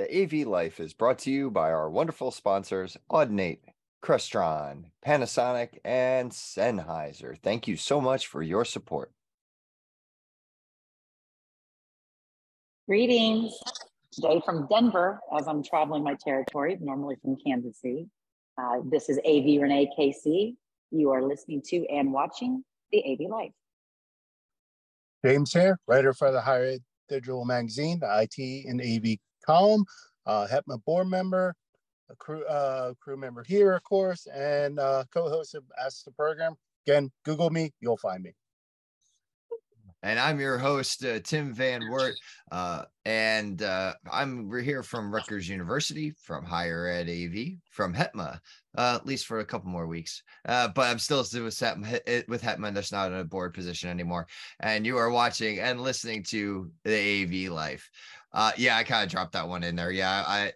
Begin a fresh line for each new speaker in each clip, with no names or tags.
The AV Life is brought to you by our wonderful sponsors, Audinate, Crestron, Panasonic, and Sennheiser. Thank you so much for your support.
Greetings. Today from Denver, as I'm traveling my territory, normally from Kansas City. This is AV Renee KC. You are listening to and watching the AV Life.
James here, writer for the Higher Ed Digital Magazine, the IT and AV column, HEPMA board member, a crew member here, of course, and co-host of Ask the Program. Again, Google me, you'll find me.
And I'm your host, Tim Van Wert, and we're here from Rutgers University, from Higher Ed AV, from HEPMA, at least for a couple more weeks. But I'm still with HEPMA, that's not a board position anymore. And you are watching and listening to the AV Life. Yeah, I kind of dropped that one in there. Yeah,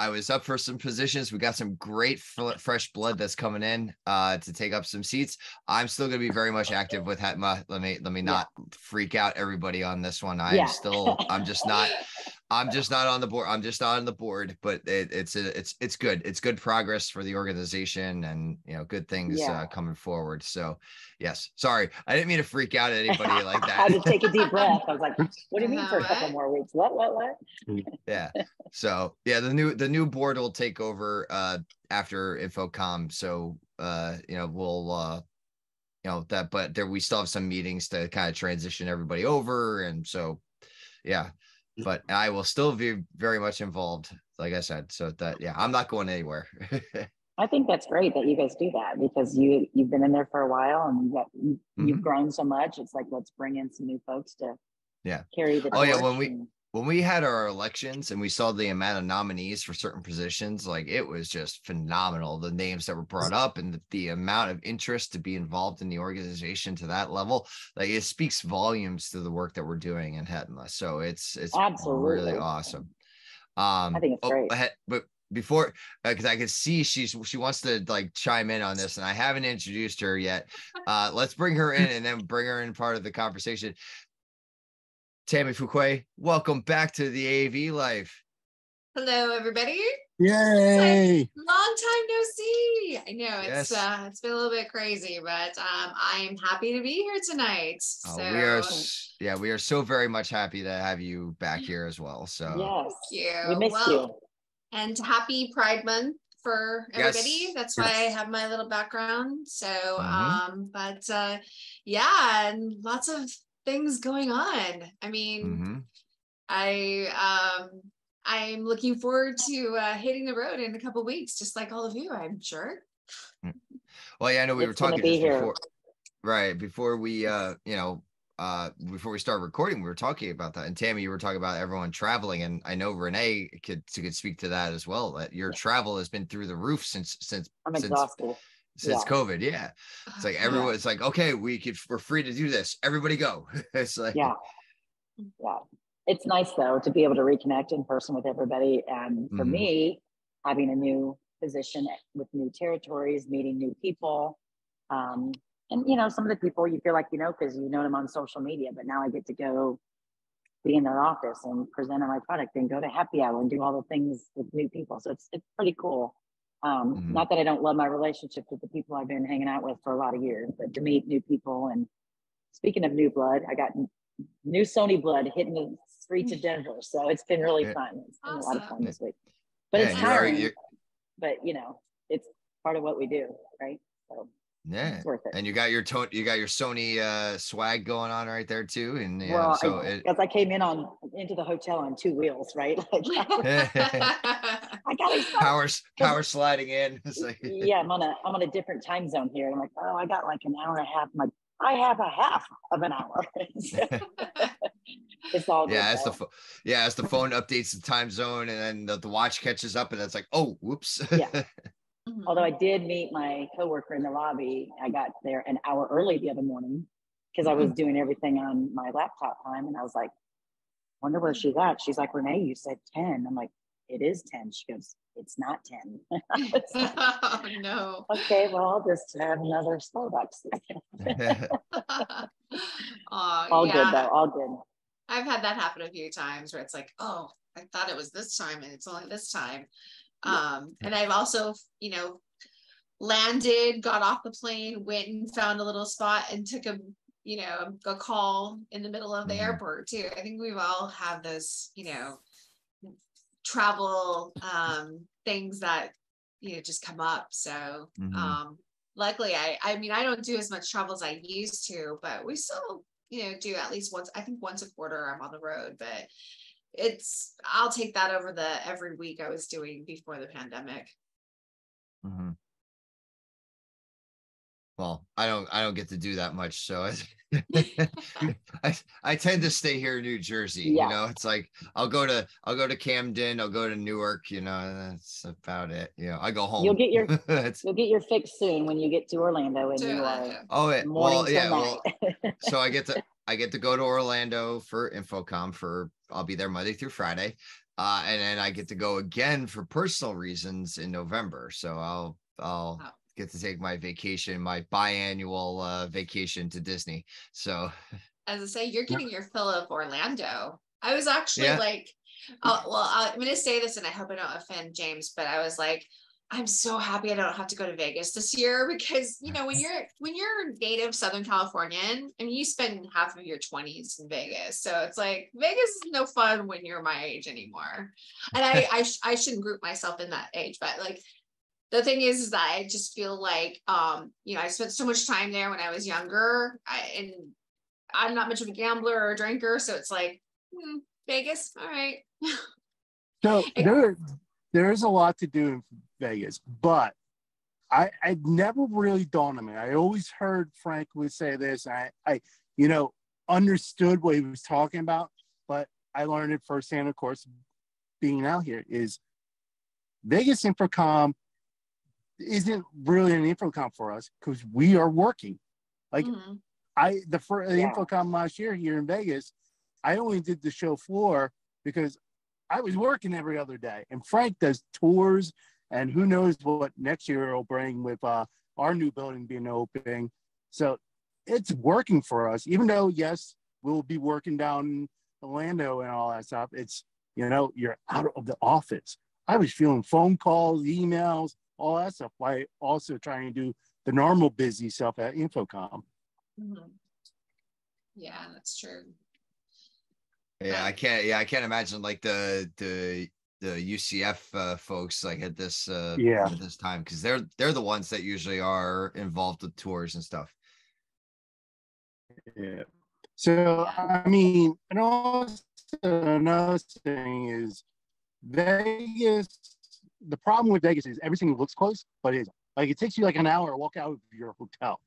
I was up for some positions. We got some great fresh blood that's coming in to take up some seats. I'm still going to be very much active with HEPMA. Let me not freak out everybody on this one. I'm just not on the board. I'm just not on the board, but it's good. It's good progress for the organization and, good things coming forward. So yes, sorry. I didn't mean to freak out anybody like that.
I had to take a deep breath. I was like, what do you mean for a couple more weeks? What?
Yeah. So yeah, the new board will take over after Infocomm. So we still have some meetings to kind of transition everybody over. And so yeah. But I will still be very much involved, like I said. So I'm not going anywhere.
I think that's great that you guys do that, because you've been in there for a while and you've grown so much. It's like, let's bring in some new folks to carry the torch.
Oh yeah, when we had our elections and we saw the amount of nominees for certain positions, like, it was just phenomenal. The names that were brought up and the amount of interest to be involved in the organization to that level, like, it speaks volumes to the work that we're doing in HEPMA. So it's absolutely really awesome.
I think it's great.
But before, because I can see she wants to like chime in on this, and I haven't introduced her yet. Let's bring her in and then bring her in part of the conversation. Tammy Fuqua, welcome back to the AV Life.
Hello, everybody.
Yay!
It's long time no see. I know it's been a little bit crazy, but I'm happy to be here tonight.
We are so very much happy to have you back here as well. So
yes,
thank you.
We missed you.
And happy Pride Month for everybody.
Yes.
That's why I have my little background. So, and lots of things going on. I mean, I'm looking forward to hitting the road in a couple of weeks, just like all of you, I'm sure.
Well, yeah, I know we were talking just before, right? Before we, before we start recording, we were talking about that. And Tammy, you were talking about everyone traveling, and I know Renee could speak to that as well. That your travel has been through the roof since
I'm exhausted.
Since COVID. Yeah. It's like everyone, it's like, okay, we're free to do this. Everybody go. It's like,
yeah. It's nice though, to be able to reconnect in person with everybody. And for me, having a new position with new territories, meeting new people. And some of the people you feel like, because you've known them on social media, but now I get to go be in their office and present on my product and go to happy hour and do all the things with new people. So it's pretty cool. Not that I don't love my relationship with the people I've been hanging out with for a lot of years, but to meet new people. And speaking of new blood, I got new Sony blood hitting the streets of Denver. So it's been really fun. It's been a lot of fun this week, but it's tiring, but it's part of what we do. Right. So it's worth it.
And you got your Sony swag going on right there too. And
because I came into the hotel on two wheels, right? I got
power sliding in.
Yeah, I'm on a different time zone here. I'm like, I got like an hour and a half. I have a half of an hour. It's all good.
As the phone updates the time zone, and then the watch catches up, and it's like, oh, whoops.
Yeah. Although I did meet my coworker in the lobby. I got there an hour early the other morning because I was doing everything on my laptop time. And I was like, wonder where she's at. She's like, Renee, you said 10. I'm like, it is 10. She goes, it's not 10.
Oh, no.
Okay, well, I'll just have another Starbucks. All good, though. All good.
I've had that happen a few times where it's like, oh, I thought it was this time and it's only this time. And I've also, you know, landed, got off the plane, went and found a little spot and took a, you know, a call in the middle of the airport too. I think we've all had those, you know, travel things that, you know, just come up. So luckily I mean, I don't do as much travel as I used to, but we still, you know, do at least once, I think once a quarter I'm on the road, but I'll take that over the every week I was doing before the pandemic.
Well, I don't get to do that much, so I tend to stay here in New Jersey. You know, it's like I'll go to Camden, I'll go to Newark. You know, that's about it. You know, I go home.
You'll get your fix soon when you get to Orlando, and you are morning till night.
So I get to go to Orlando for Infocomm I'll be there Monday through Friday, and then I get to go again for personal reasons in November. So I'll get to take my vacation, my biannual vacation to Disney. So
as I say, you're getting your fill of Orlando. I was actually like, I'm going to say this and I hope I don't offend James, but I was like, I'm so happy I don't have to go to Vegas this year because, you know, when you're native Southern Californian, I mean, you spend half of your 20s in Vegas. So it's like, Vegas is no fun when you're my age anymore. And I shouldn't group myself in that age, but like, the thing is that I just feel like, you know, I spent so much time there when I was younger, and I'm not much of a gambler or a drinker. So it's like, Vegas. All right.
So there's a lot to do in Vegas, but I never really dawned on me. I always heard Frank would say this. I you know, understood what he was talking about, but I learned it firsthand, of course, being out here is Vegas Infocomm isn't really an Infocomm for us because we are working. Like the Infocomm last year here in Vegas, I only did the show floor because I was working every other day. And Frank does tours, and who knows what next year will bring with our new building being opening. So it's working for us, even though, yes, we'll be working down in Orlando and all that stuff. It's, you know, you're out of the office. I was feeling phone calls, emails, all that stuff, while also trying to do the normal busy stuff at Infocomm.
Yeah, that's true.
Yeah, I can't imagine like the UCF folks like at this time, because they're the ones that usually are involved with tours and stuff.
Yeah. So I mean, and also another thing is Vegas. The problem with Vegas is everything looks close, but it takes you like an hour to walk out of your hotel.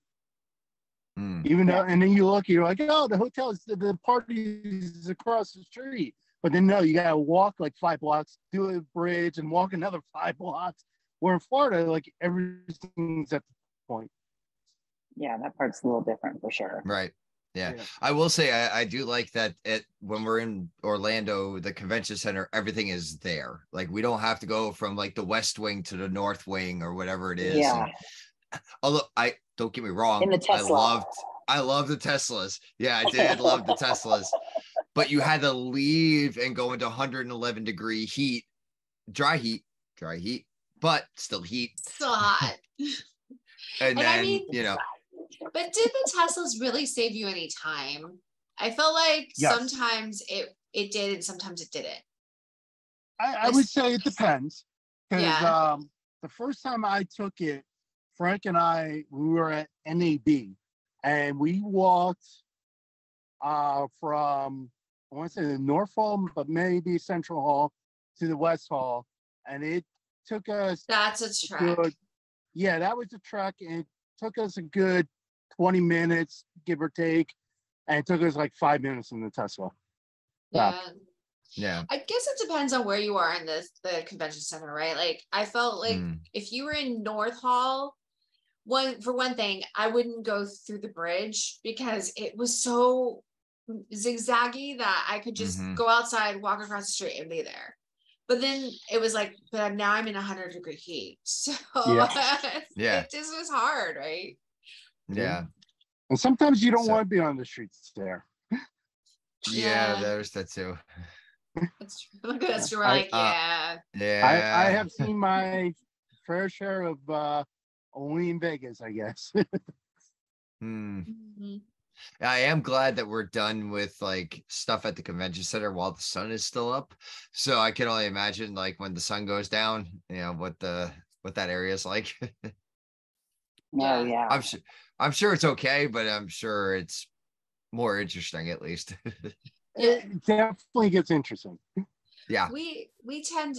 Even though, and then you look, you're like, oh, the hotel is the party is across the street. But then no, you gotta walk like 5 blocks, do a bridge, and walk another 5 blocks. Where in Florida, like everything's at the point.
Yeah, that part's a little different for sure.
Right. Yeah. I will say I do like that when we're in Orlando, the convention center, everything is there. Like we don't have to go from like the West Wing to the North Wing or whatever it is.
Yeah.
And, although I don't get me wrong,
In the Tesla.
I love the Teslas. Yeah, I did love the Teslas. But you had to leave and go into 111-degree heat, dry heat, but still heat.
Still hot.
and then, I mean, you know.
But did the Teslas really save you any time? I felt like sometimes it did and sometimes it didn't.
I would say it depends. Because the first time I took it, Frank and we were at NAB, and we walked from, I want to say the North Hall, but maybe Central Hall to the West Hall. And it took us.
That's a trek.
That was a trek. And it took us a good 20 minutes, give or take. And it took us like 5 minutes in the Tesla.
Yeah.
I guess it depends on where you are in the convention center, right? Like I felt like if you were in North Hall, for one thing, I wouldn't go through the bridge because it was so zigzaggy that I could just go outside, walk across the street and be there. But then it was like, but now I'm in 100-degree heat. So it just was hard, right?
Yeah.
And sometimes you don't want to be on the streets there.
Yeah, there's that too.
That's true. Look at us. We're like, yeah.
I have seen my fair share of only in Vegas, I guess.
Mm-hmm.
I am glad that we're done with like stuff at the convention center while the sun is still up. So I can only imagine like when the sun goes down, what that area is like.
Oh yeah.
I'm sure it's okay, but I'm sure it's more interesting at least.
It definitely gets interesting.
Yeah.
We tend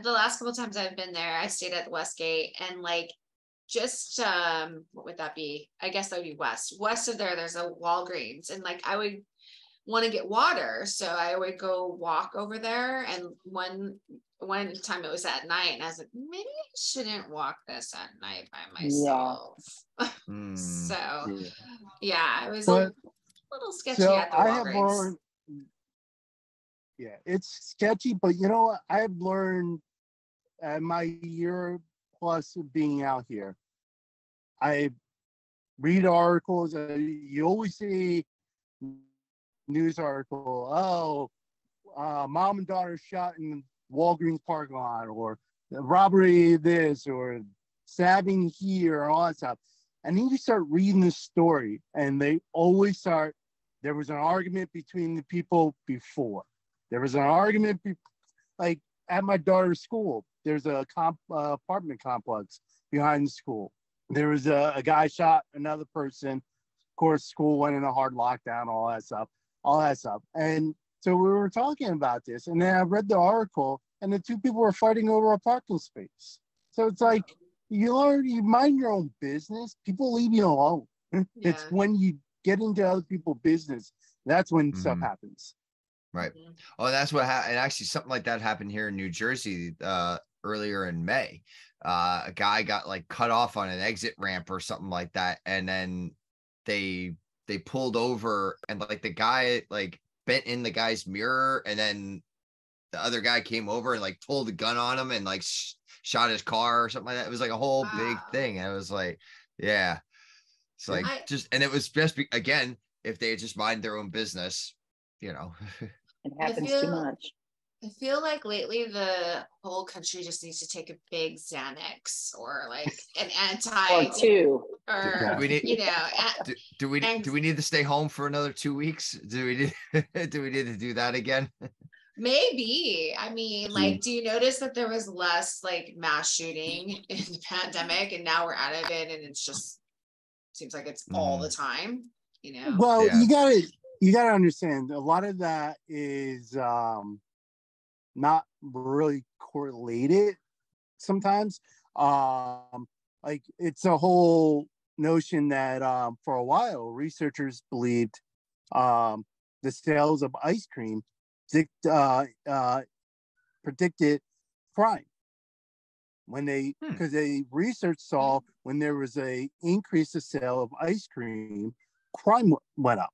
the last couple times I've been there, I stayed at the Westgate, and like just what would that be? I guess that would be west of there's a Walgreens, and like I would want to get water, so I would go walk over there. And one time it was at night, and I was like, maybe I shouldn't walk this at night by myself. So yeah, it was a little sketchy at the Walgreens.
Yeah, it's sketchy, but you know what? I've learned my year plus of being out here. I read articles. You always see news article. Mom and daughter shot in Walgreens parking lot, or robbery this, or stabbing here, all that stuff. And then you start reading the story, and they always start. There was an argument between the people before. There was an argument, like at my daughter's school. There's a apartment complex behind the school. There was a guy shot another person. Of course, school went in a hard lockdown, all that stuff. And so we were talking about this, and then I read the article, and the two people were fighting over a parking space. So it's like, you mind your own business. People leave you alone. Yeah. It's when you get into other people's business, that's when stuff happens.
Right. Oh, that's what happened. And actually, something like that happened here in New Jersey earlier in May. A guy got like cut off on an exit ramp or something like that, and then they pulled over, and like the guy like bent in the guy's mirror, and then the other guy came over and like pulled a gun on him and like shot his car or something like that. It was like a whole big thing. And I was like, yeah, it's like and it was just again, if they had just mind their own business,
It happens too much.
I feel like lately the whole country just needs to take a big Xanax or like an anti
or two.
Or
we need, do we need to stay home for another 2 weeks? Do we need to do that again?
Maybe. I mean, like, do you notice that there was less like mass shooting in the pandemic, and now we're out of it, and it's just seems like it's all the time,
Well, you gotta understand, a lot of that is not really correlated sometimes. Like it's a whole notion that for a while researchers believed the sales of ice cream predicted crime. When because they research saw when there was a increase of sale of ice cream, crime went up.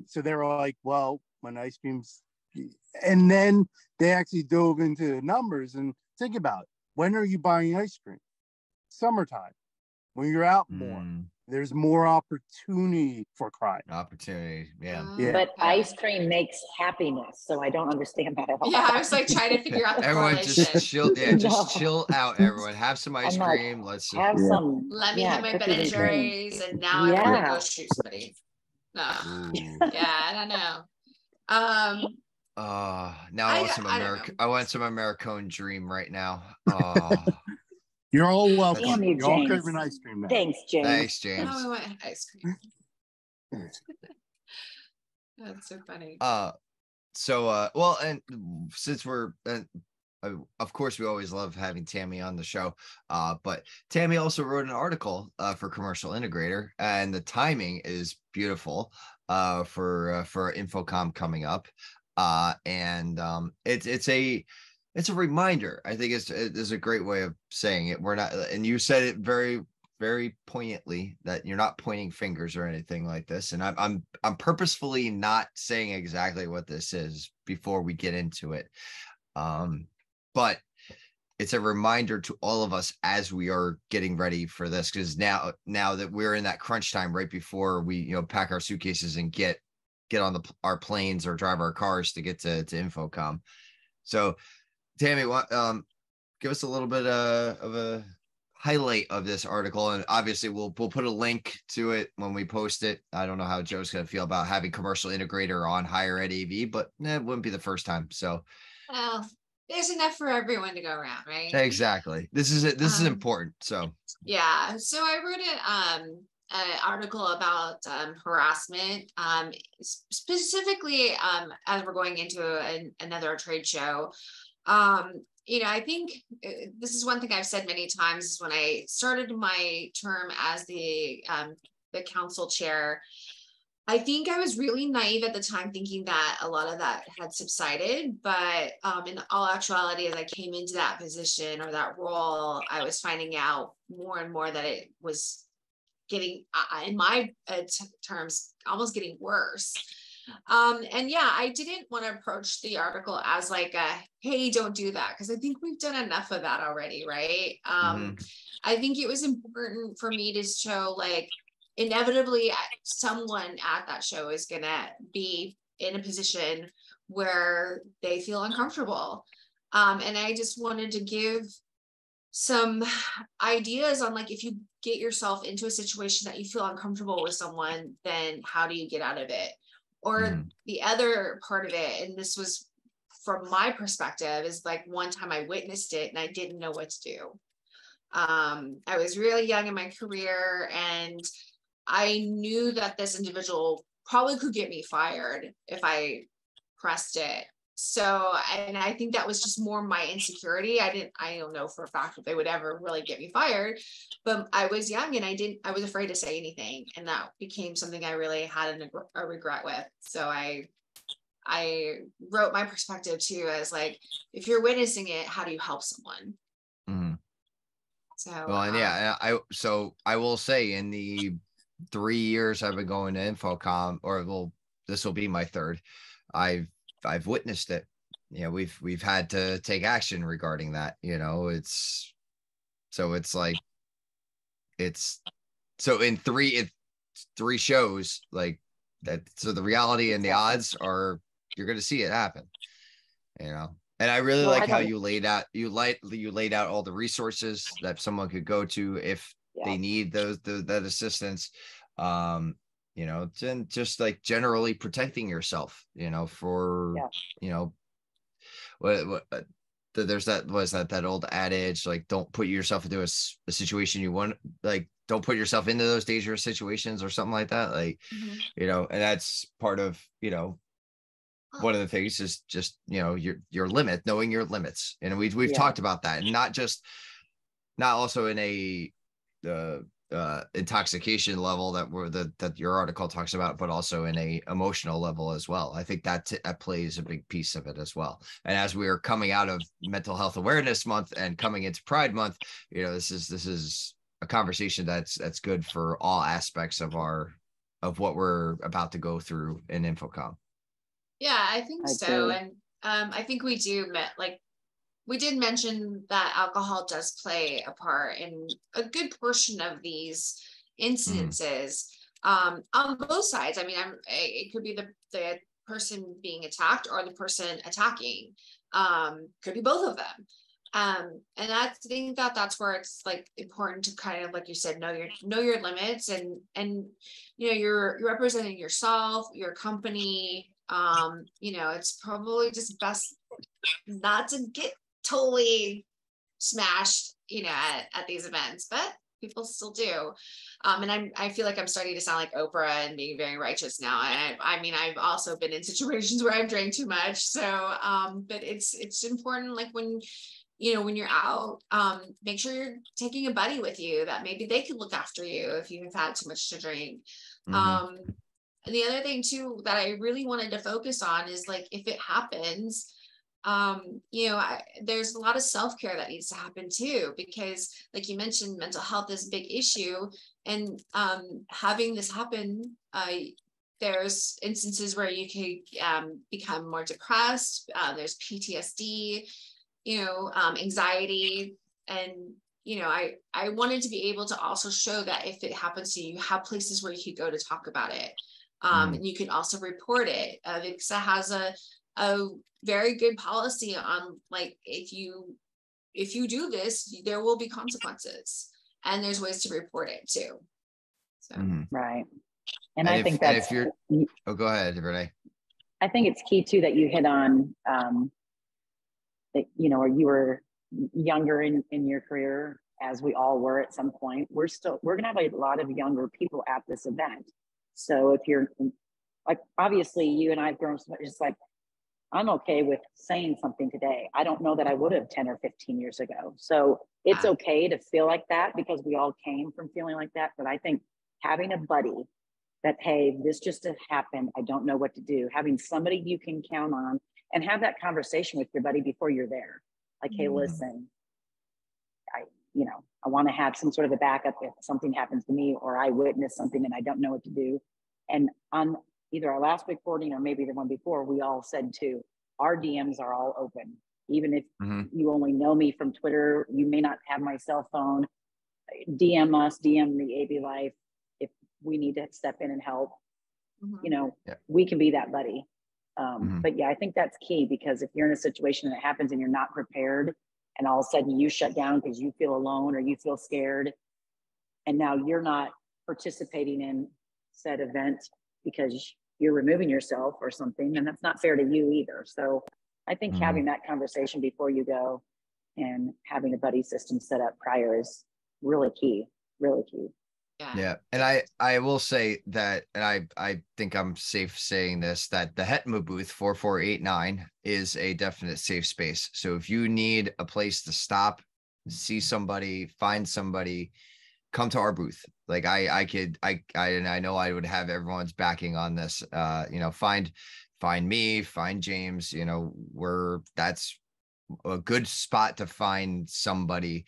So they were like, well, when ice cream's, and then they actually dove into the numbers and think about it. When are you buying ice cream? Summertime, when you're out more. There's more opportunity for crime.
Yeah.
But ice cream makes happiness, so I don't understand that at all.
Yeah, I was like trying to figure out the
everyone
correlation.
Just chill. Yeah, just chill out. Everyone, have some ice cream. Let's
have some.
Let me have my Ben and Jerry's, and now I'm gonna go shoot somebody. No, I don't know.
Now I want some I want some Americone Dream right now.
You're all welcome.
Damn you,
You're all
James.
craving ice cream now.
Thanks, James.
Thanks, James.
No, I want ice cream. That's so funny.
Well, and since we're of course we always love having Tammy on the show, but Tammy also wrote an article for Commercial Integrator, and the timing is beautiful for Infocomm coming up, and it's a reminder. I think it's a great way of saying it. We're not, and you said it very, very poignantly, that you're not pointing fingers or anything like this. And I'm purposefully not saying exactly what this is before we get into it. But it's a reminder to all of us as we are getting ready for this, because now that we're in that crunch time right before we pack our suitcases and get get on our planes or drive our cars to get to Infocomm. So Tammy, give us a little bit of a highlight of this article, and obviously we'll put a link to it when we post it. I don't know how Joe's going to feel about having Commercial Integrator on Higher Ed AV, but it wouldn't be the first time. So,
well, there's enough for everyone to go around, right?
Exactly. This is it. This is important. So
yeah. So I wrote an article about harassment, specifically as we're going into another trade show. I think this is one thing I've said many times is when I started my term as the council chair, I think I was really naive at the time, thinking that a lot of that had subsided. But in all actuality, as I came into that position or that role, I was finding out more and more that it was getting, in my terms, almost getting worse. And yeah, I didn't want to approach the article as like hey, don't do that, because I think we've done enough of that already, right? I think it was important for me to show, like, inevitably someone at that show is gonna be in a position where they feel uncomfortable. And I just wanted to give some ideas on, like, if you get yourself into a situation that you feel uncomfortable with someone, then how do you get out of it? Or the other part of it, and this was from my perspective, is like one time I witnessed it and I didn't know what to do. I was really young in my career, and I knew that this individual probably could get me fired if I pressed it. So, and I think that was just more my insecurity. I don't know for a fact if they would ever really get me fired, but I was young and I was afraid to say anything. And that became something I really had a regret with. So I wrote my perspective too, as like, if you're witnessing it, how do you help someone? So,
well, and yeah, I will say, in the 3 years I've been going to Infocomm, or well, this will be my third, I've witnessed it. We've had to take action regarding that. It's like, it's so in three shows like that. So the reality and the odds are, you're going to see it happen, and I really like how you laid out all the resources that someone could go to if they need that assistance. And just like generally protecting yourself, what there's that old adage, like, don't put yourself into a situation you want, like, don't put yourself into those dangerous situations or something like that. Like, and that's part of, one of the things is just, your limit, knowing your limits. And we've talked about that, and not also in a, intoxication level that your article talks about, but also in a emotional level as well. I think that plays a big piece of it as well. And as we are coming out of Mental Health Awareness Month and coming into Pride Month, this is a conversation that's good for all aspects of what we're about to go through in Infocomm.
Yeah, I think so. And I think we did mention that alcohol does play a part in a good portion of these incidences, on both sides. I mean, it could be the person being attacked or the person attacking. Could be both of them. And I think that's where it's like important to kind of, like you said, know your limits, and you're representing yourself, your company. It's probably just best not to get totally smashed, at these events, but people still do. And I feel like I'm starting to sound like Oprah and being very righteous now. And I mean, I've also been in situations where I've drank too much. So, but it's important, like when you're out, make sure you're taking a buddy with you that maybe they can look after you if you have had too much to drink. And the other thing too that I really wanted to focus on is, like, if it happens, there's a lot of self-care that needs to happen too, because like you mentioned, mental health is a big issue, and having this happen, there's instances where you could become more depressed. There's PTSD, anxiety, and I wanted to be able to also show that if it happens to you, you have places where you could go to talk about it. And you can also report it. VIXA has a very good policy on, like, if you do this, there will be consequences, and there's ways to report it too. So
right. And I think that's,
oh, go ahead, Renee.
I think it's key too that you hit on, that, you know, or you were younger in your career, as we all were at some point. We're going to have a lot of younger people at this event. So if you're like, obviously you and I've grown so much, it's like, I'm okay with saying something today. I don't know that I would have 10 or 15 years ago. So it's okay to feel like that, because we all came from feeling like that. But I think having a buddy that, hey, this just happened, I don't know what to do. Having somebody you can count on, and have that conversation with your buddy before you're there. Like, hey, listen, I want to have some sort of a backup if something happens to me, or I witness something and I don't know what to do. And on either our last recording or maybe the one before, we all said too, our DMs are all open. Even if you only know me from Twitter, you may not have my cell phone, DM us, DM the AV Life. If we need to step in and help, we can be that buddy. But yeah, I think that's key, because if you're in a situation that happens and you're not prepared, and all of a sudden you shut down because you feel alone or you feel scared, and now you're not participating in said event because you're removing yourself or something, and that's not fair to you either. So I think having that conversation before you go and having a buddy system set up prior is really key, really key.
Yeah. And I will say that, and I think I'm safe saying this, that the HETMA booth 4489 is a definite safe space. So if you need a place to stop, see somebody, find somebody, come to our booth. Like I know I would have everyone's backing on this. Find me, find James, that's a good spot to find somebody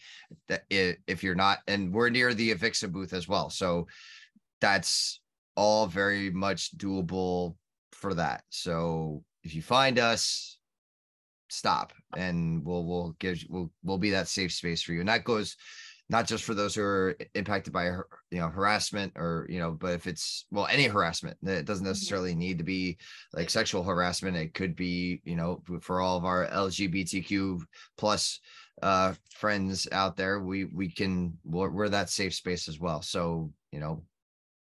that if you're not, and we're near the Avixa booth as well. So that's all very much doable for that. So if you find us, stop, and we'll be that safe space for you. And that goes not just for those who are impacted by, harassment, or, but if it's, any harassment, it doesn't necessarily need to be like sexual harassment. It could be, for all of our LGBTQ plus friends out there, we're that safe space as well. So,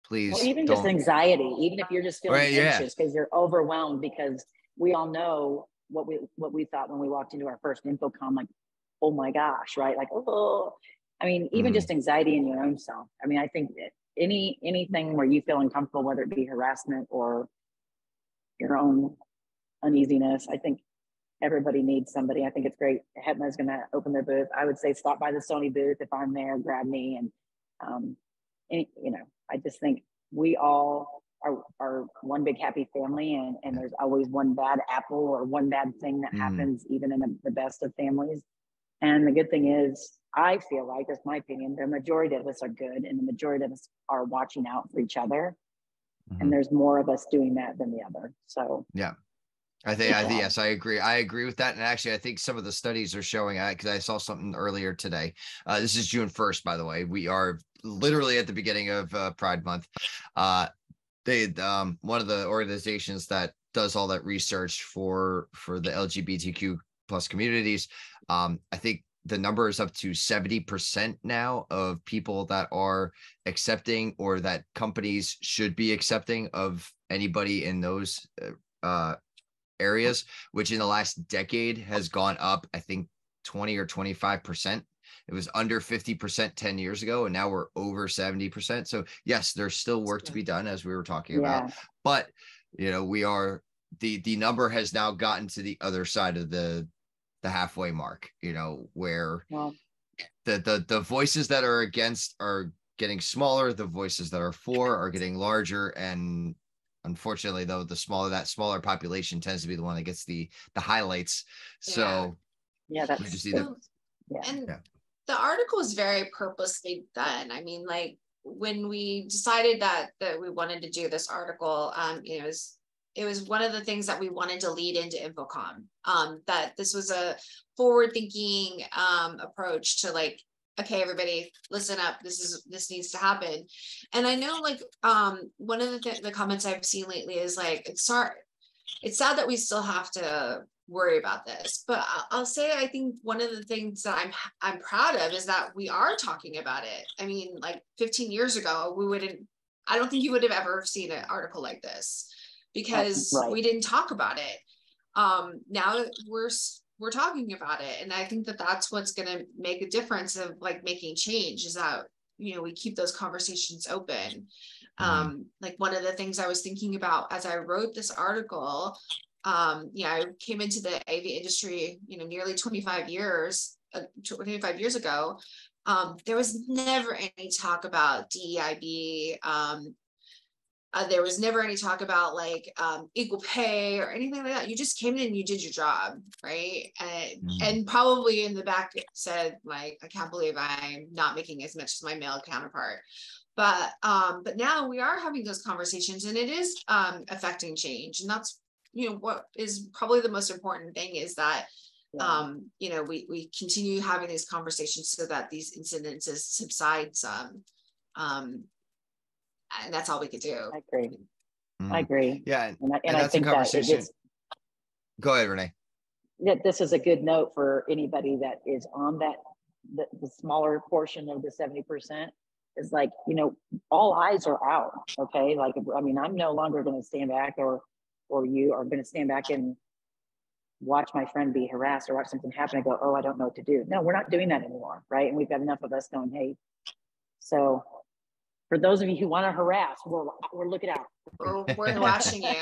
please.
Well, even just anxiety, even if you're just feeling anxious because you're overwhelmed, because we all know what we thought when we walked into our first Infocomm, like, oh my gosh, right? Like, I mean, even just anxiety in your own self. I mean, I think that anything where you feel uncomfortable, whether it be harassment or your own uneasiness, I think everybody needs somebody. I think it's great. HETMA is going to open their booth. I would say stop by the Sony booth if I'm there, grab me. And, I just think we all are one big happy family, and there's always one bad apple or one bad thing that happens, even in the best of families. And the good thing is, I feel like, that's my opinion, the majority of us are good, and the majority of us are watching out for each other. And there's more of us doing that than the other. So
yeah, I think yes, I agree. I agree with that. And actually, I think some of the studies are showing, because I saw something earlier today. This is June 1st, by the way. We are literally at the beginning of Pride Month. One of the organizations that does all that research for the LGBTQ plus communities, I think the number is up to 70% now of people that are accepting, or that companies should be accepting, of anybody in those areas, which in the last decade has gone up, I think 20 or 25%. It was under 50% 10 years ago, and now we're over 70%. So yes, there's still work to be done, as we were talking about, but we are, the number has now gotten to the other side of the halfway mark, where the voices that are against are getting smaller, the voices that are for are getting larger, and unfortunately, though, that smaller population tends to be the one that gets the highlights. So
that's
we just see that.
The article is very purposely done. I mean, like, when we decided that we wanted to do this article, it was one of the things that we wanted to lead into Infocomm, that this was a forward-thinking approach to, like, okay, everybody, listen up. This needs to happen. And I know, like, one of the comments I've seen lately is like, it's sad that we still have to worry about this, but I'll say, I think one of the things that I'm proud of is that we are talking about it. I mean, like 15 years ago, I don't think you would have ever seen an article like this because we didn't talk about it. Now we're talking about it. And I think that that's what's going to make a difference of like making change, is that, we keep those conversations open. Like one of the things I was thinking about as I wrote this article, I came into the AV industry, nearly 25 years ago. There was never any talk about DEIB. There was never any talk about like equal pay or anything like that. You just came in and you did your job, right? And probably in the back said like, I can't believe I'm not making as much as my male counterpart. But now we are having those conversations, and it is affecting change. And that's, what is probably the most important thing is that we continue having these conversations so that these incidences subside some. And that's all we could do.
I agree. I agree.
Yeah.
And I think that
go ahead, Renee.
That this is a good note for anybody that is on that, the smaller portion of the 70%, is like, all eyes are out. Okay. Like, I mean, I'm no longer going to stand back or you are going to stand back and watch my friend be harassed or watch something happen and go, oh, I don't know what to do. No, we're not doing that anymore. Right. And we've got enough of us going, hey, so for those of you who want to harass, we're looking out.
We're watching you.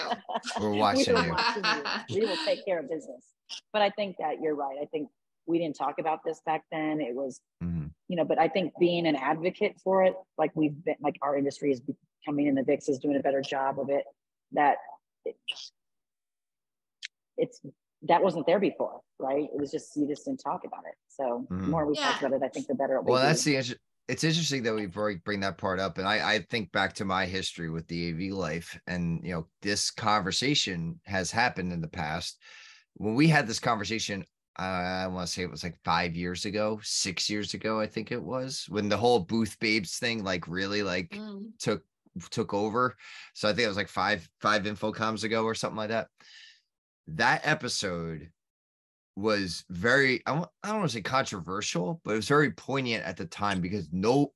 We're watching you.
We will take care of business. But I think that you're right. I think we didn't talk about this back then. It was, but I think being an advocate for it, like we've been, like our industry is becoming, and the VIX is doing a better job of it, that that wasn't there before, right? It was just, you just didn't talk about it. So the more we talk about it, I think the better it will be.
Well, it's interesting that we bring that part up. And I think back to my history with the AV life, and, this conversation has happened in the past. When we had this conversation, I want to say it was like 5 years ago, 6 years ago, I think it was, when the whole booth babes thing, like really like took over. So I think it was like five Infocomms ago or something like that. That episode was very, I don't want to say controversial, but it was very poignant at the time, because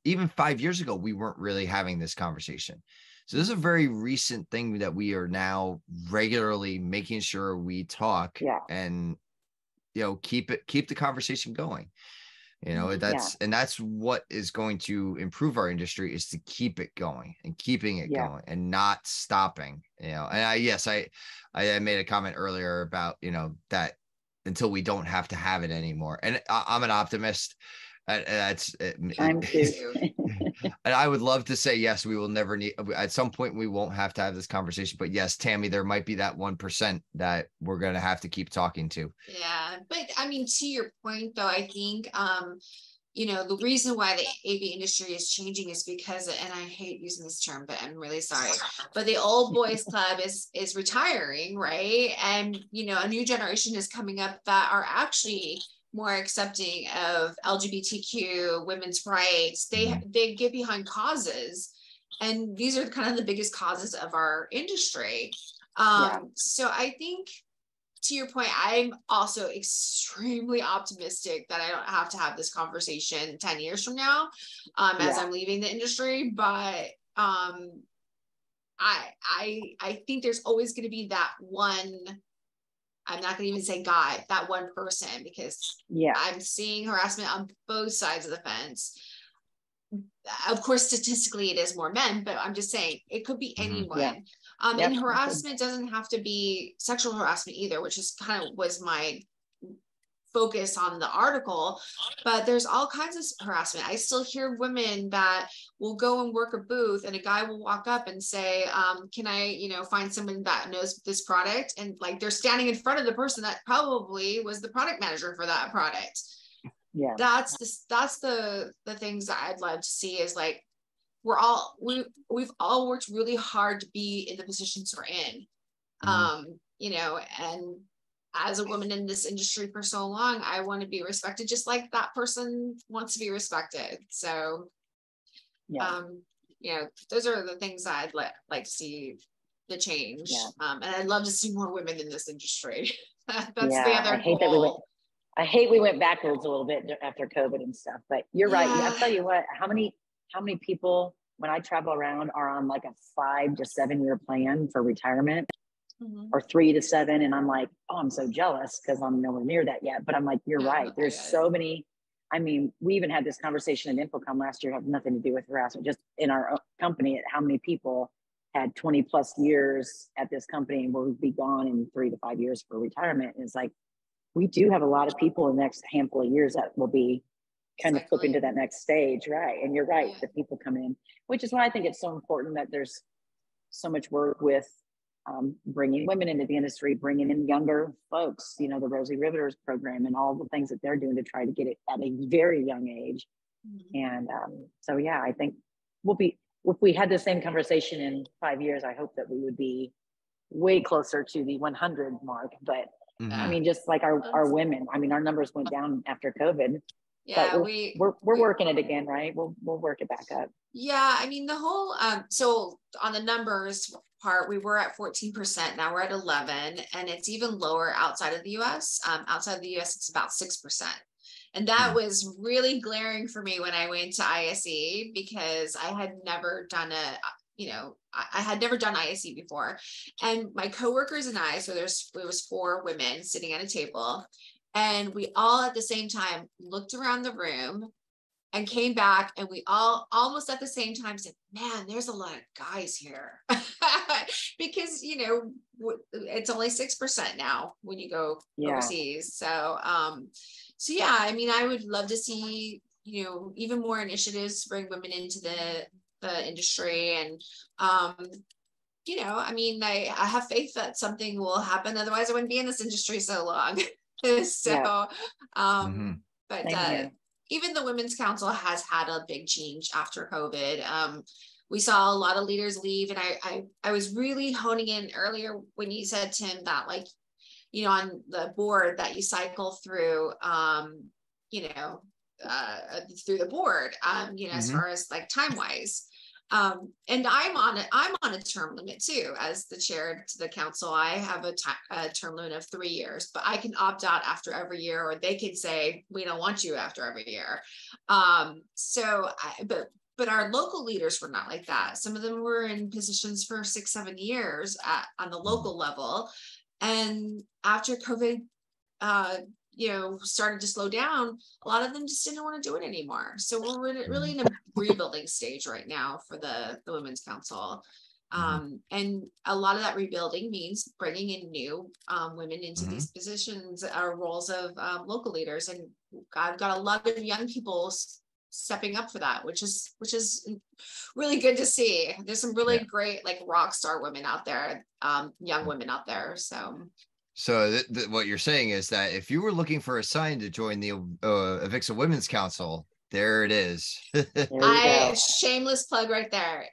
even 5 years ago, we weren't really having this conversation. So this is a very recent thing that we are now regularly making sure we talk and, keep the conversation going. That's what is going to improve our industry, is to keep it going and keeping it going and not stopping, and I made a comment earlier about, that until we don't have to have it anymore. And I'm an optimist.
I'm too.
And I would love to say, yes, we will never need, at some point, we won't have to have this conversation. But yes, Tammy, there might be that 1% that we're going to have to keep talking to.
Yeah. But I mean, to your point, though, I think, the reason why the AV industry is changing is because, and I hate using this term, but I'm really sorry, but the old boys club is retiring, right? And, a new generation is coming up that are actually more accepting of LGBTQ, women's rights. They get behind causes, and these are kind of the biggest causes of our industry. So I think, to your point, I'm also extremely optimistic that I don't have to have this conversation 10 years from now, as I'm leaving the industry. But I think there's always going to be that one. I'm not going to even say guy, that one person, because I'm seeing harassment on both sides of the fence. Of course, statistically, it is more men, but I'm just saying it could be anyone. And harassment doesn't have to be sexual harassment either, which is kind of was my focus on the article. But there's all kinds of harassment. I still hear women that will go and work a booth, and a guy will walk up and say, can I, find someone that knows this product? And like, they're standing in front of the person that probably was the product manager for that product. That's the things that I'd love to see, is like, we've all worked really hard to be in the positions we're in, and as a woman in this industry for so long, I want to be respected just like that person wants to be respected. So, those are the things I'd like to see the change. And I'd love to see more women in this industry. That's the other goal.
I hate we went backwards a little bit after COVID and stuff, but you're right. I'll tell you what, how many people, when I travel around, are on like a 5 to 7 year plan for retirement, or 3 to 7. And I'm like, oh, I'm so jealous because I'm nowhere near that yet. But I'm like, you're right. There's so many. I mean, we even had this conversation in Infocomm last year, have nothing to do with harassment, just in our company, how many people had 20 plus years at this company and will be gone in 3 to 5 years for retirement. And it's like, we do have a lot of people in the next handful of years that will be kind of flipping to that next stage. Right. And you're right. The people come in, which is why I think it's so important that there's so much work with bringing women into the industry, bringing in younger folks, the Rosie Riveters program and all the things that they're doing to try to get it at a very young age. And so, I think if we had the same conversation in 5 years, I hope that we would be way closer to the 100 mark. But I mean, just like our women, I mean, our numbers went down after COVID.
Yeah,
but we're working it again, right? We'll work it back up.
Yeah, I mean, the whole so on the numbers part, we were at 14%. Now we're at 11, and it's even lower outside of the US. Outside of the US, it's about 6%. And that was really glaring for me when I went to ISE, because I had never done I had never done ISE before. And my coworkers and I, so it was 4 women sitting at a table, and we all at the same time looked around the room and came back, and we all almost at the same time said, man, there's a lot of guys here. Because, it's only 6% now when you go overseas. So, I mean, I would love to see, even more initiatives to bring women into the industry. And, I mean, I have faith that something will happen. Otherwise I wouldn't be in this industry so long. But even the Women's Council has had a big change after COVID. We saw a lot of leaders leave, and I was really honing in earlier when you said, Tim, that on the board that you cycle through, through the board, as far as like time wise. And I'm on a term limit too, as the chair to the council. I have a term limit of 3 years, but I can opt out after every year, or they could say, we don't want you after every year. But our local leaders were not like that. Some of them were in positions for 6-7 years on the local level. And after COVID, started to slow down, a lot of them just didn't want to do it anymore. So we're really in a rebuilding stage right now for the Women's Council. And a lot of that rebuilding means bringing in new women into these positions or roles of local leaders. And I've got a lot of young people stepping up for that, which is really good to see. There's some really great like rock star women out there, young women out there.
So what you're saying is that if you were looking for a sign to join the Avixa Women's Council, there it is.
Shameless plug right there.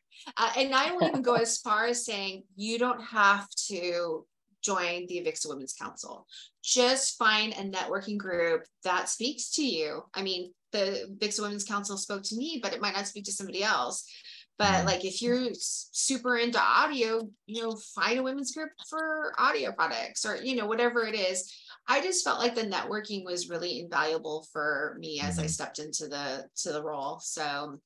And I won't even go as far as saying you don't have to join the Avixa Women's Council. Just find a networking group that speaks to you. I mean, the Avixa Women's Council spoke to me, but it might not speak to somebody else. But like, if you're super into audio, find a women's group for audio products, or, whatever it is. I just felt like the networking was really invaluable for me as I stepped into the role. So,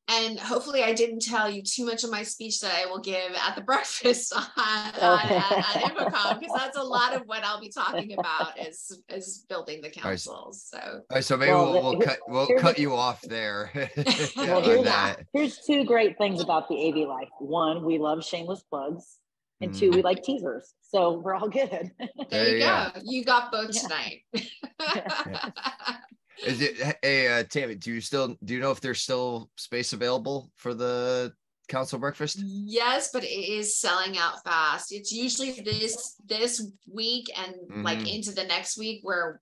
and hopefully I didn't tell you too much of my speech that I will give at the breakfast at Infocomm, because that's a lot of what I'll be talking about is building the councils.
So maybe we'll cut you off there.
Here's 2 great things about the AV life. 1, we love shameless plugs, and 2, we like teasers. So we're all good.
There you go. You got both tonight.
Is it? Hey, Tammy, do you know if there's still space available for the council breakfast?
Yes, but it is selling out fast. It's usually this week and like into the next week where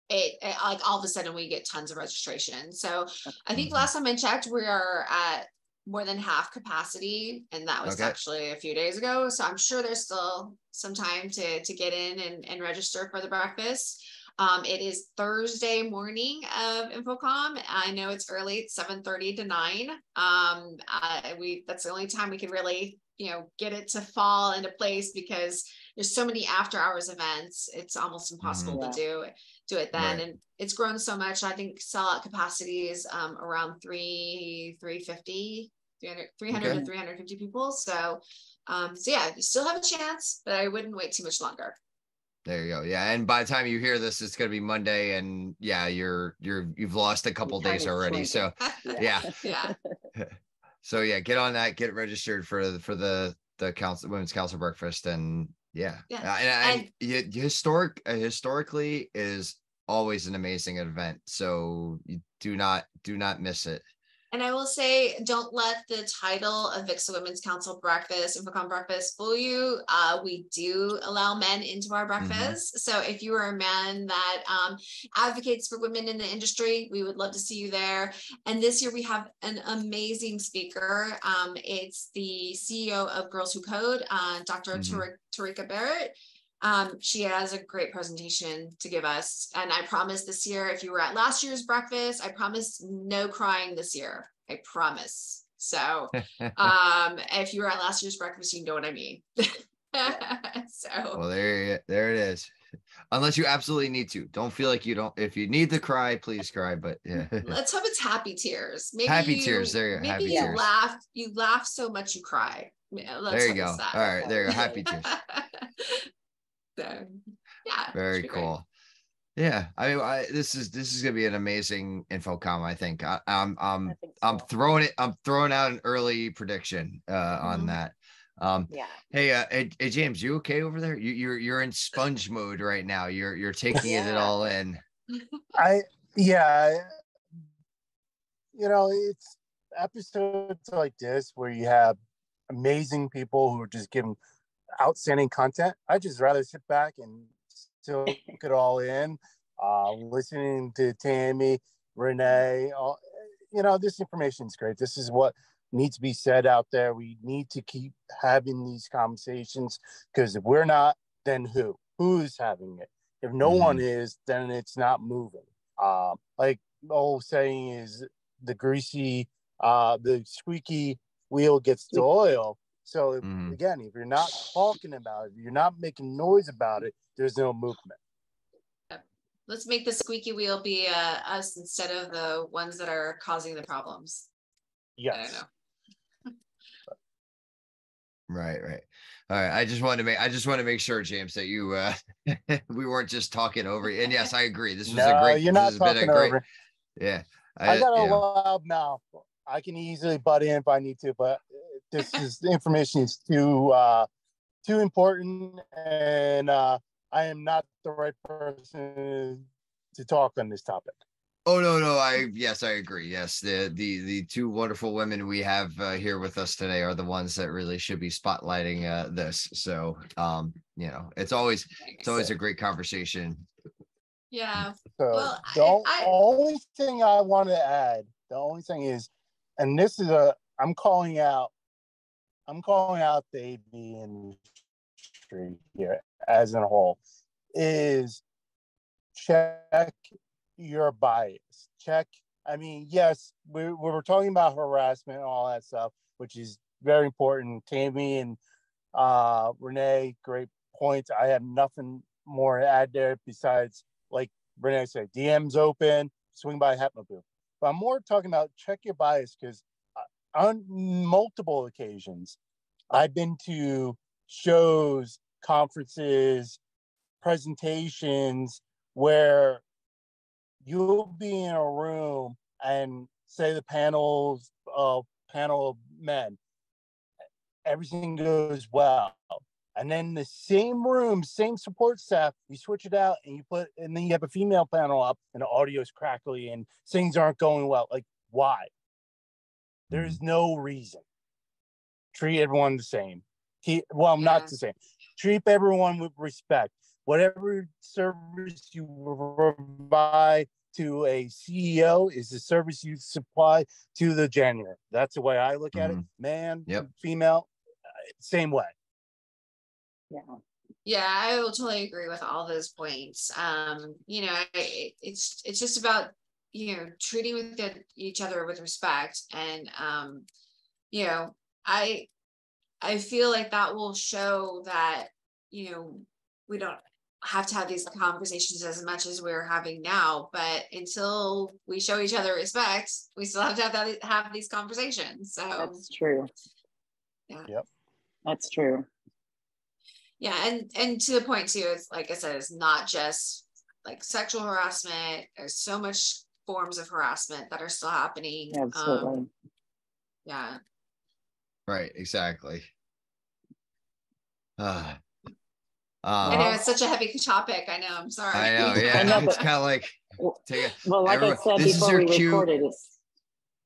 it like all of a sudden we get tons of registration. So I think last time I checked, we are at more than half capacity, and that was
Okay.
actually a few days ago. So I'm sure there's still some time to get in and register for the breakfast. It is Thursday morning of Infocomm. I know it's early, it's 7:30 to 9. That's the only time we can really, get it to fall into place, because there's so many after hours events. It's almost impossible to do it then.
Right.
And it's grown so much. I think sellout capacity is around 350, 300
Okay.
to 350 people. So yeah, you still have a chance, but I wouldn't wait too much longer.
There you go. Yeah, and by the time you hear this, it's going to be Monday, and yeah, you've lost a couple days already. So yeah. So yeah, get on that, get registered for the women's council breakfast, and yeah. And historically is always an amazing event. So you do not miss it.
And I will say, don't let the title of VIXA Women's Council Breakfast, Infocomm Breakfast, fool you. We do allow men into our breakfast. So if you are a man that advocates for women in the industry, we would love to see you there. And this year we have an amazing speaker. It's the CEO of Girls Who Code, Dr. Tarika Barrett. She has a great presentation to give us. And I promise this year, if you were at last year's breakfast, I promise no crying this year. I promise. So if you were at last year's breakfast, you know what I mean. So
well, there it is. Unless you absolutely need to. Don't feel like you don't. If you need to cry, please cry. But yeah.
Let's hope it's happy tears. Maybe
happy tears. There you go.
Maybe
happy
you
tears.
You laugh so much you cry.
There you go. All right, there you go. Happy tears.
So yeah,
very cool. Great. Yeah, I mean, this is gonna be an amazing Infocomm. I think I'm throwing out an early prediction on that. Hey, James, you okay over there? You're in sponge mode right now. You're taking it all in.
It's episodes like this where you have amazing people who are just giving outstanding content. I just rather sit back and soak it all in, listening to Tammy, Renee. This information is great. This is what needs to be said out there. We need to keep having these conversations, because if we're not, then who? Who's having it? If no one is, then it's not moving. Like the old saying is, the squeaky wheel gets the oil. So again, if you're not talking about it, if you're not making noise about it, there's no movement.
Let's make the squeaky wheel be us instead of the ones that are causing the problems.
Yes.
I don't know.
Right. All right. I just want to make sure, James, that you we weren't just talking over you. And yes, I agree. This was a great.
You're not talking over.
Yeah.
I got a loud mouth. I can easily butt in if I need to, but the information is too important, and I am not the right person to talk on this topic.
Oh no, I agree. Yes, the two wonderful women we have here with us today are the ones that really should be spotlighting this. So it's always a great conversation.
Yeah.
So
well,
the only thing I want to add, the only thing is, and this is I'm calling out the AV industry here as a whole, is check your bias. Yes, we're talking about harassment and all that stuff, which is very important. Tammy and Renee, great points. I have nothing more to add there besides, like Renee said, DM's open, swing by Hetma booth. But I'm more talking about check your bias, because on multiple occasions, I've been to shows, conferences, presentations where you'll be in a room and say the panel of men, everything goes well. And then the same room, same support staff, you switch it out and then you have a female panel up and the audio is crackly and things aren't going well. Like, why? There's no reason. Treat everyone the same. Not the same. Treat everyone with respect. Whatever service you provide, to a CEO is the service you supply to the janitor. That's the way I look at it. Man, female, same way.
Yeah.
Yeah, I will totally agree with all those points. You know, it's just about, you know, treating with each other with respect. And you know, I feel like that will show that, you know, we don't have to have these conversations as much as we're having now, but until we show each other respect, we still have to have these conversations. So
that's true.
Yeah.
Yep.
That's true.
Yeah, and to the point too, it's like I said, it's not just like sexual harassment. There's so much forms of harassment that are still happening.
Absolutely.
Yeah.
Right, exactly.
I know it's such a heavy topic. I know. I'm sorry.
I know. Yeah,
know,
it's kind of like
well, like I said before we recorded, it's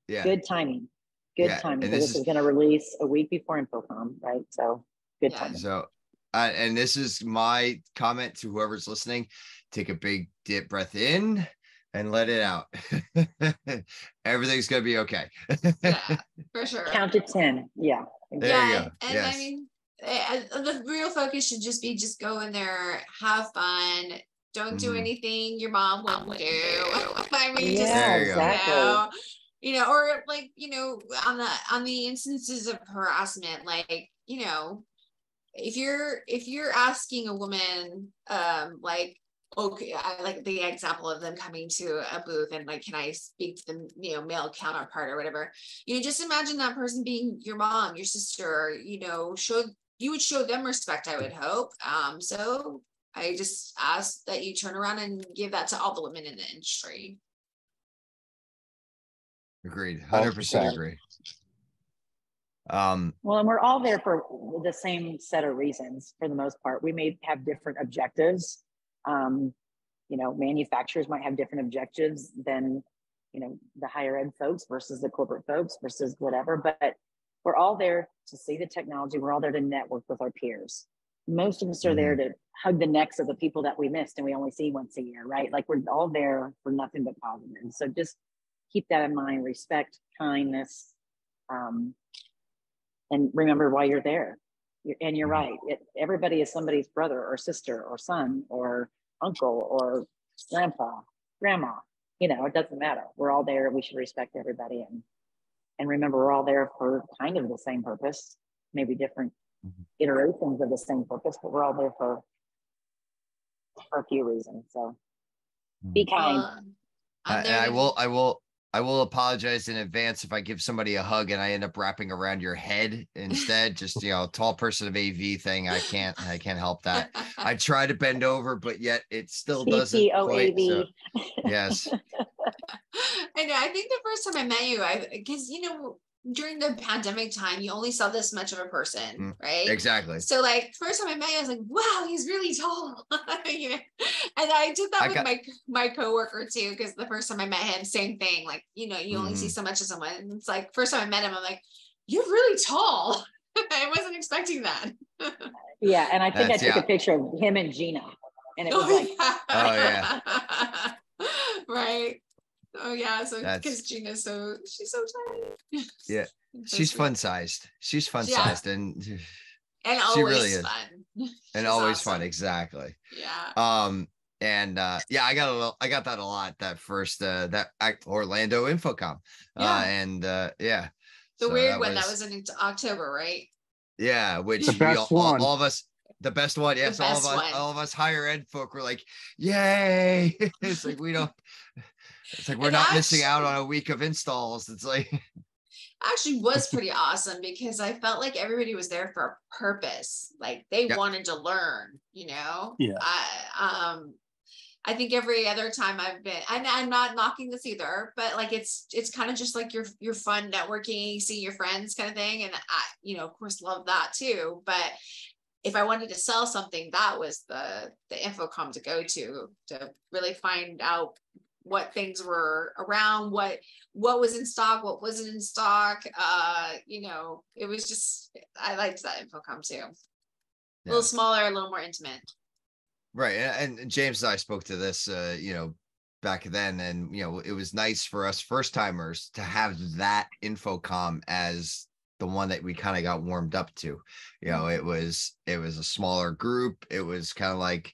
good timing. Good timing, because this is going to release a week before Infocomm, right? So good timing.
So, and this is my comment to whoever's listening: take a big deep breath in and let it out. Everything's gonna be okay.
Yeah, for sure.
Count to 10. Yeah.
There you go.
And I mean, the real focus should just be go in there, have fun, don't do anything your mom won't do. I mean,
exactly.
You know, or like, you know, on the instances of harassment, like, you know, if you're asking a woman, like, okay, I like the example of them coming to a booth and like, can I speak to the, you know, male counterpart or whatever, you know, just imagine that person being your mom, your sister, you know, you would show them respect, I would hope. So I just ask that you turn around and give that to all the women in the industry.
Agreed. 100% agree.
Well, and we're all there for the same set of reasons for the most part. We may have different objectives. You know, manufacturers might have different objectives than, you know, the higher ed folks versus the corporate folks versus whatever, but we're all there to see the technology. We're all there to network with our peers. Most of us are there to hug the necks of the people that we missed and we only see once a year, right? Like, we're all there for nothing but positive. So just keep that in mind: respect, kindness, and remember why you're there. And you're right. Everybody is somebody's brother or sister or son or uncle or grandpa, grandma. You know, it doesn't matter. We're all there. We should respect everybody. And remember, we're all there for kind of the same purpose, maybe different iterations of the same purpose, but we're all there for a few reasons. So be kind.
I will apologize in advance if I give somebody a hug and I end up wrapping around your head instead. Just, you know, tall person of AV thing. I can't help that. I try to bend over, but yet it still doesn't quite. So, yes.
I know. I think the first time I met you, because, you know, during the pandemic time, you only saw this much of a person, right?
Exactly.
So like, first time I met you, I was like, wow, he's really tall. You know? And I did that with my coworker too, because the first time I met him, same thing. Like, you know, you only see so much of someone. And it's like, first time I met him, I'm like, you're really tall. I wasn't expecting that.
Yeah, and I think I took a picture of him and Gina, and it was
oh yeah,
right. Oh yeah, so because Gina's she's so tiny.
Yeah, she's fun sized. She's fun sized, and
she always really is fun.
And always awesome. Fun, exactly.
Yeah.
And yeah, I got that a lot. That first that Orlando Infocomm. Yeah.
The weird one that was in October, right?
Yeah, which
the best one.
All of us. The best one, yes. All of us higher ed folk were like, "Yay!" It's like we don't. It's like we're not missing out on a week of installs. It's like
actually was pretty awesome because I felt like everybody was there for a purpose. Like they wanted to learn, you know?
Yeah.
I think every other time I've been, and I'm not knocking this either, but like it's kind of just like your fun networking, seeing your friends kind of thing. And I, you know, of course, love that too. But if I wanted to sell something, that was the Infocomm to go to really find out what things were around, what was in stock, what wasn't in stock. You know, it was just, I liked that Infocomm too. A little smaller, a little more intimate.
Right. And James and I spoke to this, you know, back then, and it was nice for us first timers to have that Infocomm as the one that we kind of got warmed up to. It was a smaller group. It was kind of like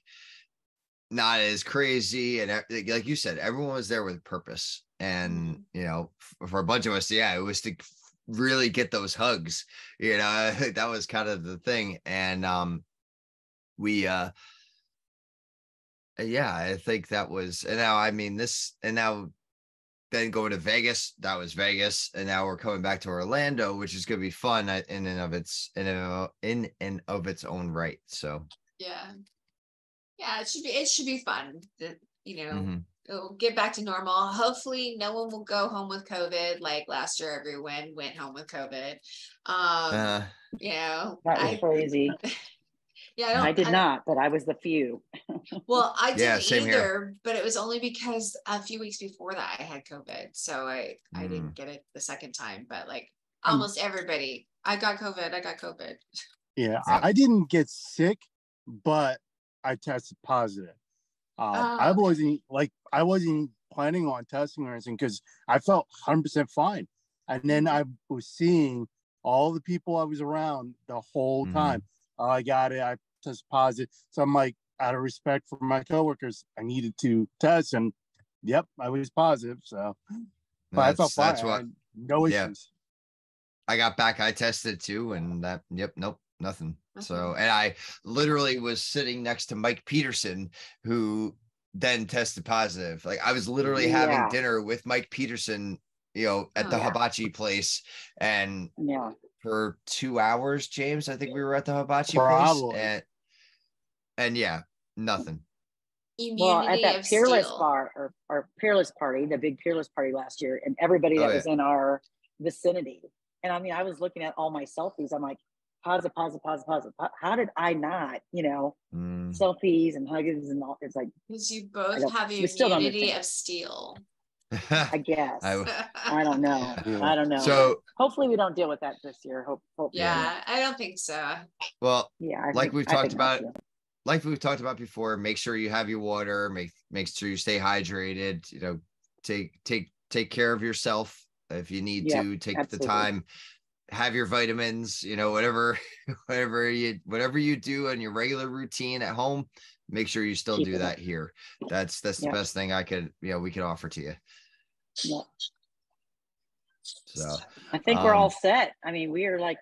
not as crazy, and like you said, everyone was there with a purpose. And for a bunch of us, it was to really get those hugs. That was kind of the thing. And we I think that was, and now now then going to Vegas, that was Vegas, and now we're coming back to Orlando, which is going to be fun in and of its own right. So
it should be fun.
Mm-hmm.
It'll get back to normal. Hopefully no one will go home with COVID like last year. Everyone went home with COVID.
That was crazy. I did not, but I was the few.
Well, I didn't
same
either,
here.
but it was only because a few weeks before that I had COVID. So I didn't get it the second time, but like almost everybody, I got COVID.
Yeah, I didn't get sick, but I tested positive. I wasn't planning on testing or anything because I felt 100% fine. And then I was seeing all the people I was around the whole time. I got it. I tested positive. So I'm like, out of respect for my coworkers, I needed to test, and yep, I was positive. So, but I felt fine. No issues.
I got back. I tested too, and nothing. So, and I literally was sitting next to Mike Peterson, who then tested positive. Like I was literally having dinner with Mike Peterson, at the hibachi place, and for 2 hours, James, I think we were at the hibachi place, and nothing.
Well, at that Peerless bar or Peerless party, the big Peerless party last year, and everybody that was in our vicinity. And I mean, I was looking at all my selfies. I'm like, positive. How did I not, selfies and hugs and all? It's like,
because you both have immunity of steel.
I guess. I don't know.
So
hopefully we don't deal with that this year.
I don't think so.
Well, we've talked about before, make sure you have your water, make sure you stay hydrated, take care of yourself. If you need to take the time, have your vitamins, whatever you do in your regular routine at home, make sure you still do that here. That's the best thing we could offer to you.
Yeah.
So
I think we're all set. I mean, we are like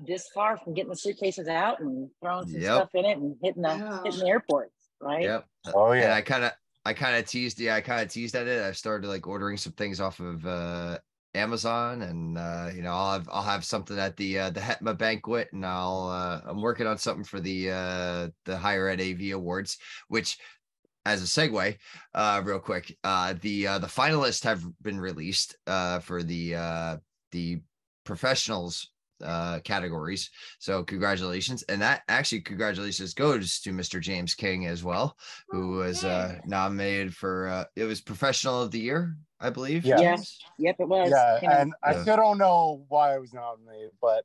this far from getting the suitcases out and throwing some stuff in it and hitting the airports, right?
Yep.
Oh yeah.
And I kind of teased at it. I started like ordering some things off of Amazon, and I'll have something at the HETMA banquet, and I'm working on something for the Higher Ed AV Awards, which, as a segue, real quick, the finalists have been released for the professionals categories. So congratulations. And that actually congratulations goes to Mr. James King as well, who was nominated for it was Professional of the Year, I believe.
Yes. Yep, it was.
Yeah, and I still don't know why I was nominated, but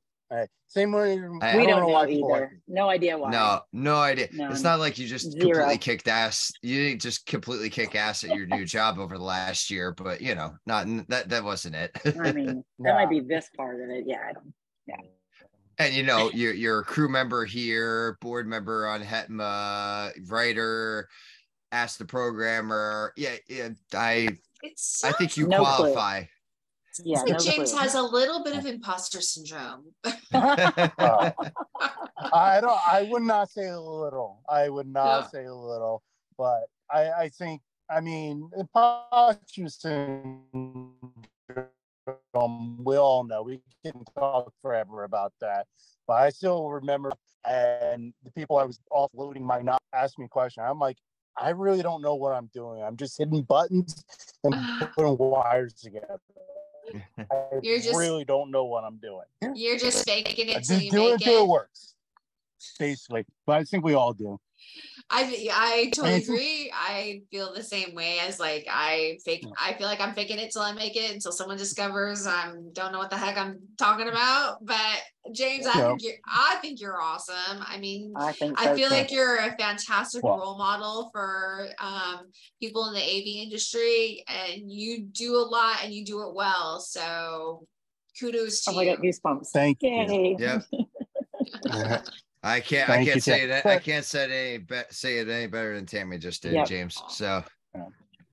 same way.
We don't know either. No idea why.
No idea.
No,
it's not like you just completely kicked ass. You didn't just completely kick ass at your new job over the last year, but not that wasn't it.
I mean, that might be this part of it. Yeah, I don't. Yeah.
And you're a crew member here, board member on HETMA, writer, Ask the Programmer. I think you qualify.
Yeah,
James has a little bit of imposter syndrome.
I would not say a little. Say a little, but I think, imposter syndrome, we all know. We can talk forever about that, but I still remember, and the people I was offloading might not ask me a question. I'm like, I really don't know what I'm doing. I'm just hitting buttons and putting wires together. I really don't know what I'm doing.
You're just faking it
till you make it. It works, basically. But I think we all do.
I totally agree. I feel the same way as like I feel like I'm faking it till I make it until someone discovers don't know what the heck I'm talking about. But James, I think you're awesome. I mean, I feel like you're a fantastic role model for people in the AV industry, and you do a lot and you do it well. So kudos to you.
I got goosebumps.
Thank you.
Yep. I can't say that. I can't say it any better than Tammy just did, James. So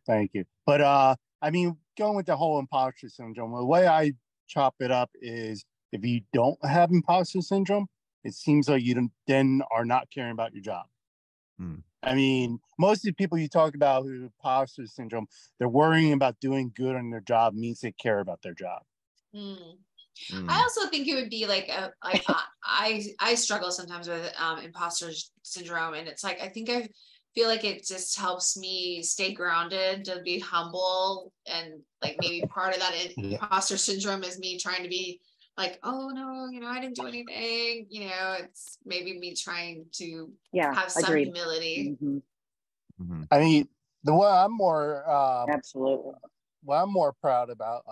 thank you. But I mean, going with the whole imposter syndrome, the way I chop it up is if you don't have imposter syndrome, it seems like you then are not caring about your job. I mean, most of the people you talk about who have imposter syndrome, they're worrying about doing good on their job means they care about their job.
I also think it would be like I struggle sometimes with imposter syndrome, and it's like I feel like it just helps me stay grounded, to be humble, and like maybe part of that imposter syndrome is me trying to be like, oh no, I didn't do anything. It's maybe me trying to have some humility.
I mean, the one I'm more
absolutely
what I'm more proud about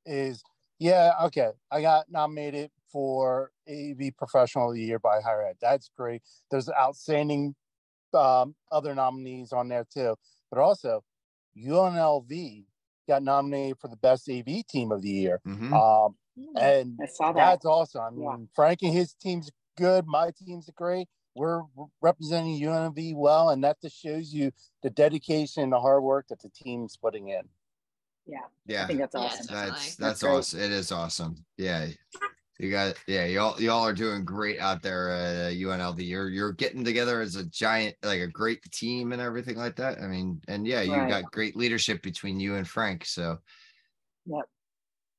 is. Yeah, okay. I got nominated for AV Professional of the Year by Higher Ed. That's great. There's outstanding other nominees on there too. But also, UNLV got nominated for the Best AV Team of the Year. And
I saw that.
That's awesome. I mean, Frank and his team's good. My team's great. We're representing UNLV well, and that just shows you the dedication and the hard work that the team's putting in.
Yeah, I think that's awesome.
That's awesome. It is awesome. Yeah, you got y'all are doing great out there at UNLV. You're getting together as a giant, like a great team and everything like that. I mean, and you got great leadership between you and Frank. So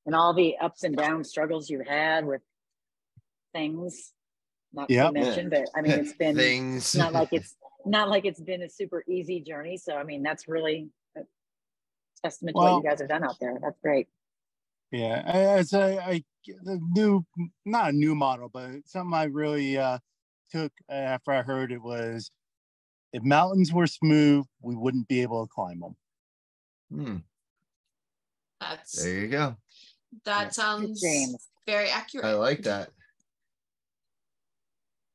and all the ups and downs, struggles you had with things not to mention, but I mean, it's been
things.
Not like it's been a super easy journey. So I mean, that's really testament to what you guys have done out there. That's great.
Yeah, it's the new, not a new model, but something I really took after I heard it was, if mountains were smooth, we wouldn't be able to climb them.
There you go.
That sounds very accurate.
I like that.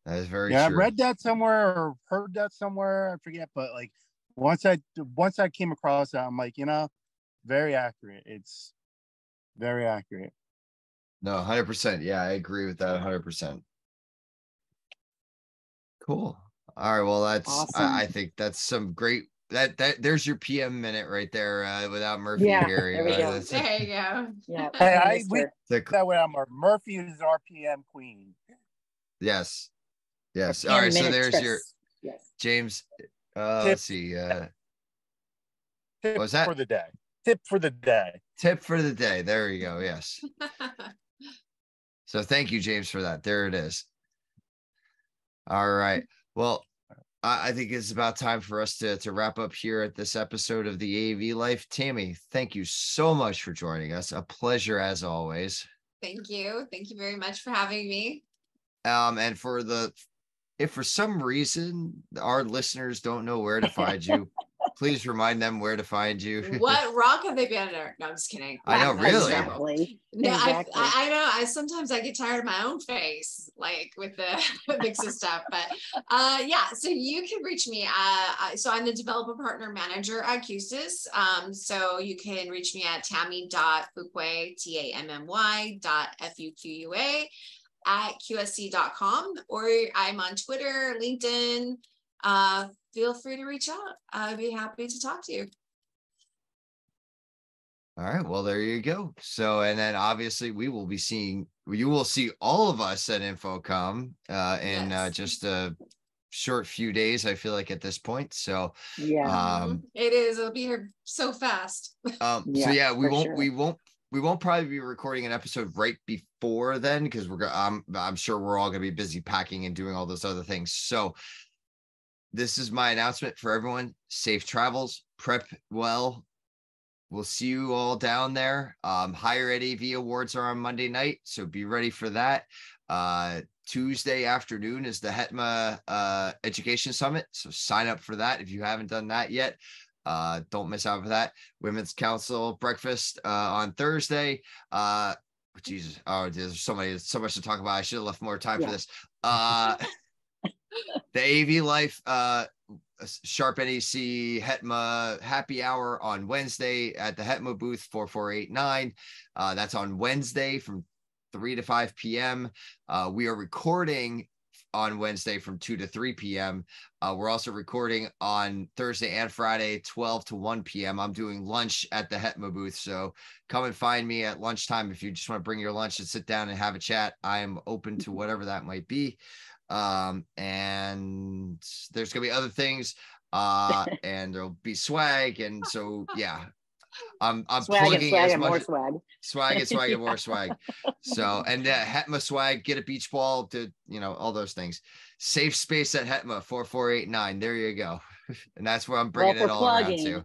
That is very true.
I read that somewhere or heard that somewhere. I forget, but like once I came across that, I'm like, very accurate. It's very accurate.
No, 100%. Yeah, I agree with that 100%. Cool. All right. Well, that's awesome. I think that's some great that there's your PM minute right there without Murphy here.
There we go. There you go.
Yeah.
That way Murphy is our PM queen.
Yes. All right. So there's your James. Let's see. What was that?
For the day. Tip for the day.
Tip for the day. There you go. Yes. So thank you, James, for that. There it is. All right. Well, I think it's about time for us to wrap up here at this episode of the AV Life. Tammy, thank you so much for joining us. A pleasure as always.
Thank you. Thank you very much for having me.
And if for some reason our listeners don't know where to find you, please remind them where to find you.
What rock have they been under? No, I'm just kidding.
I know, really.
Exactly.
No, exactly. I know. Sometimes I get tired of my own face, like with the mix of stuff. But so you can reach me. So I'm the developer partner manager at QSIS. So you can reach me at tammy.fuqua, TAMMY.FUQUA at QSC.com, or I'm on Twitter, LinkedIn. Feel free to reach out. I'd be happy to talk to you.
All right. Well, there you go. So, and then obviously you will see all of us at Infocomm in just a short few days, I feel like at this point. So
it is. It'll be here so fast.
We won't probably be recording an episode right before then, because I'm sure we're all gonna be busy packing and doing all those other things. So this is my announcement for everyone. Safe travels, prep well, we'll see you all down there. Higher Ed AV Awards are on Monday night, so be ready for that. Tuesday afternoon is the HETMA Education Summit, so sign up for that if you haven't done that yet. Don't miss out for that. Women's Council breakfast on Thursday. Jesus, oh, there's so much to talk about. I should have left more time for this. The AV Life Sharp NEC HETMA happy hour on Wednesday at the HETMA booth 4489. That's on Wednesday from 3 to 5 p.m. We are recording on Wednesday from 2 to 3 p.m. We're also recording on Thursday and Friday, 12 to 1 p.m. I'm doing lunch at the HETMA booth, so come and find me at lunchtime if you just want to bring your lunch and sit down and have a chat. I'm open to whatever that might be. And there's gonna be other things, and there'll be swag, and so yeah. I'm plugging as much swag and more swag. So, and HETMA swag, get a beach ball, to all those things. Safe space at HETMA 4489. There you go. And that's where I'm bringing it all around to.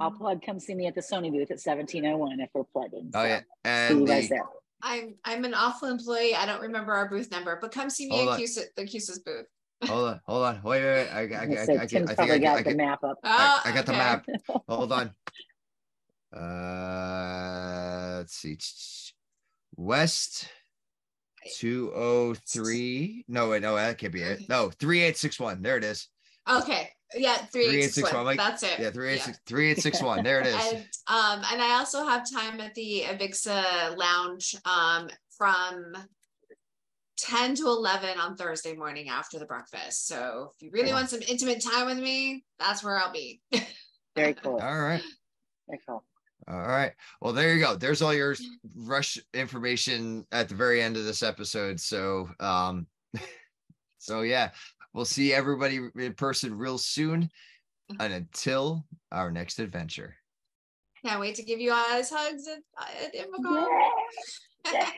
I'll plug. Come see me at the Sony booth at 1701 if we're plugging. So,
yeah, and
see you guys there.
I'm an awful employee. I don't remember our booth number, but come see me at the CUSIS booth.
Hold on. Wait. I got
the map up.
I got the map. Hold on. Let's see. West 203. No, wait, no, that can't be it. No, 3861. There it is.
Okay. Yeah, 3861. That's it.
Yeah, 3861. There it is.
And I also have time at the Avixa Lounge from 10 to 11 on Thursday morning after the breakfast. So if you really want some intimate time with me, that's where I'll be.
Very cool.
All right.
Very cool.
All right. Well, there you go. There's all your rush information at the very end of this episode. So, so yeah, we'll see everybody in person real soon. And until our next adventure.
Can't wait to give you guys hugs at Infocomm.
Yeah.